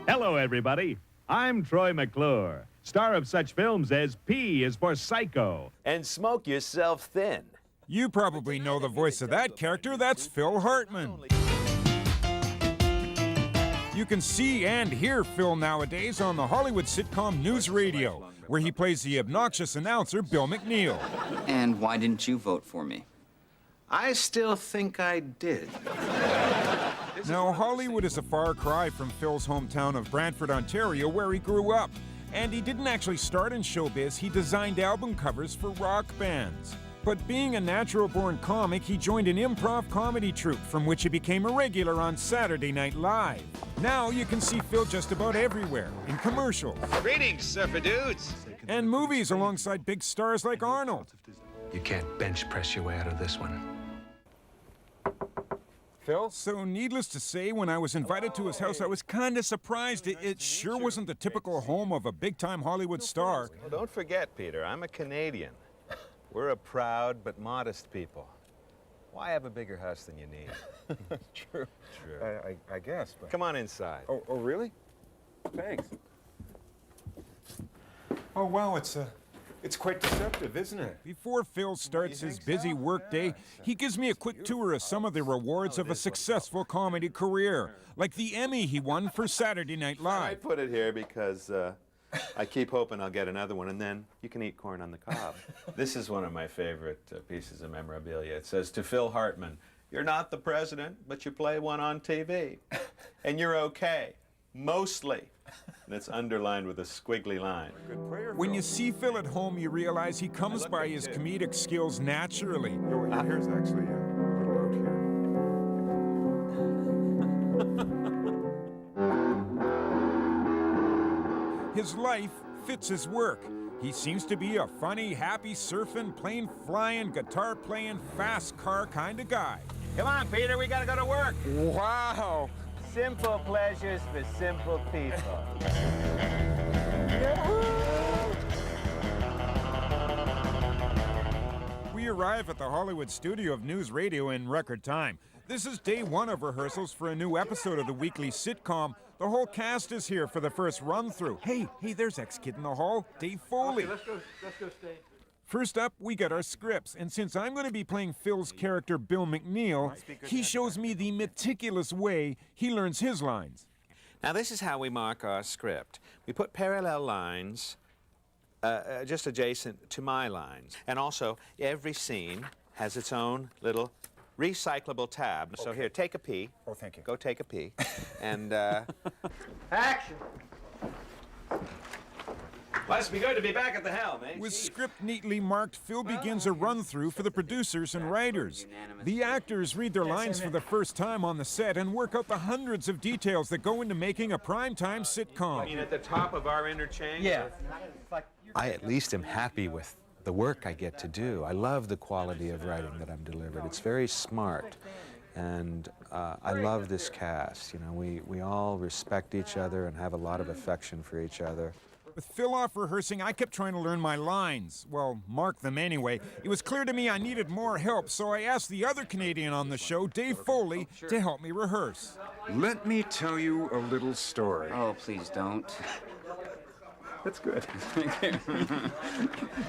Hello, everybody. I'm Troy McClure, star of such films as P is for Psycho. And smoke yourself thin. You probably know the voice of that character. That's Phil Hartman. You can see and hear Phil nowadays on the Hollywood sitcom NewsRadio, where he plays the obnoxious announcer Bill McNeil. And why didn't you vote for me? I still think I did. Now, Hollywood is a far cry from Phil's hometown of Brantford, Ontario, where he grew up. And he didn't actually start in showbiz. He designed album covers for rock bands. But being a natural-born comic, he joined an improv comedy troupe from which he became a regular on Saturday Night Live. Now you can see Phil just about everywhere, in commercials. Greetings, surfer dudes. And movies alongside big stars like Arnold. You can't bench press your way out of this one. Phil? So needless to say, when I was invited to his house, I was kind of surprised. It sure wasn't the typical home of a big-time Hollywood star. Well, don't forget, Peter, I'm a Canadian. We're a proud but modest people. Why have a bigger house than you need? True. I guess. But... Come on inside. Oh, really? Thanks. Oh, wow, it's quite deceptive, isn't it? Before Phil starts his busy workday, he gives me a quick tour of some of the rewards of a successful comedy career, like the Emmy he won for Saturday Night Live. I put it here because I keep hoping I'll get another one, and then you can eat corn on the cob. This is one of my favorite pieces of memorabilia. It says, "To Phil Hartman, you're not the president, but you play one on TV. And you're okay, mostly." And it's underlined with a squiggly line. When you see Phil at home, you realize he comes by his comedic skills naturally. Your hair's actually a little out here. His life fits his work. He seems to be a funny, happy, surfing, plane flying, guitar playing, fast car kind of guy. Come on, Peter, we gotta go to work. Wow! Simple pleasures for simple people. We arrive at the Hollywood studio of NewsRadio in record time. This is day one of rehearsals for a new episode of the weekly sitcom. The whole cast is here for the first run-through. Hey, there's ex-kid in the hall, Dave Foley. Okay, let's go stay. First up, we got our scripts, and since I'm going to be playing Phil's character, Bill McNeil, he shows me the meticulous way he learns his lines. Now, this is how we mark our script. We put parallel lines just adjacent to my lines. And also, every scene has its own little recyclable tab. Okay. So here, take a pee. Oh, thank you. Go take a pee. And, Action! Must be good to be back at the helm, eh? With script neatly marked, Phil begins a run-through for the producers and writers. The actors read their lines for the first time on the set and work out the hundreds of details that go into making a primetime sitcom. I mean, at the top of our interchange? Yeah. I at least am happy with the work I get to do. I love the quality of writing that I'm delivered. It's very smart. And I love this cast. You know, we all respect each other and have a lot of affection for each other. With Phil off rehearsing, I kept trying to learn my lines. Well, mark them anyway. It was clear to me I needed more help, so I asked the other Canadian on the show, Dave Foley, to help me rehearse. Let me tell you a little story. Oh, please don't. That's good.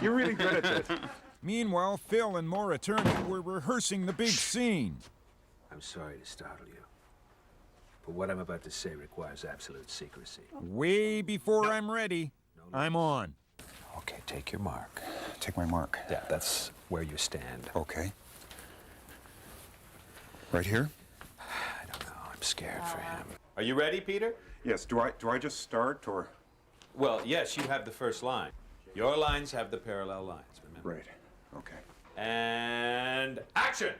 You're really good at this. Meanwhile, Phil and Maura Attorney were rehearsing the big scene. I'm sorry to startle you, but what I'm about to say requires absolute secrecy. Way before I'm ready, I'm on. Okay, take your mark. Take my mark. Yeah, that's where you stand. Okay. Right here? I don't know. I'm scared for him. Are you ready, Peter? Yes. Do I just start or? Well, yes, you have the first line. Your lines have the parallel lines, remember? Right. Okay. And action!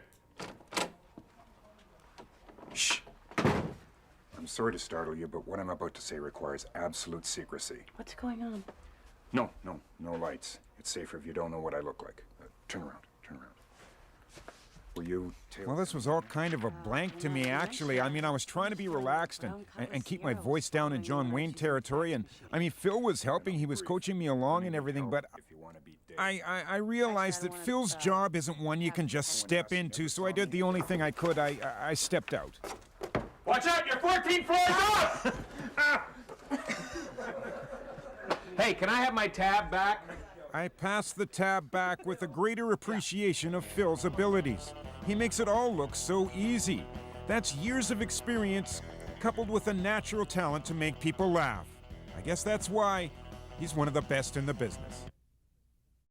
Shh. I'm sorry to startle you, but what I'm about to say requires absolute secrecy. What's going on? No lights. It's safer if you don't know what I look like. Turn around. Were you... Well, this was all kind of a blank to me, actually. I mean, I was trying to be relaxed and keep my voice down in John Wayne territory. And, I mean, Phil was helping. He was coaching me along and everything. But I realized that Phil's job isn't one you can just step into. So I did the only thing I could. I stepped out. Watch out, you're 14 floors up! Hey, can I have my tab back? I pass the tab back with a greater appreciation of Phil's abilities. He makes it all look so easy. That's years of experience coupled with a natural talent to make people laugh. I guess that's why he's one of the best in the business.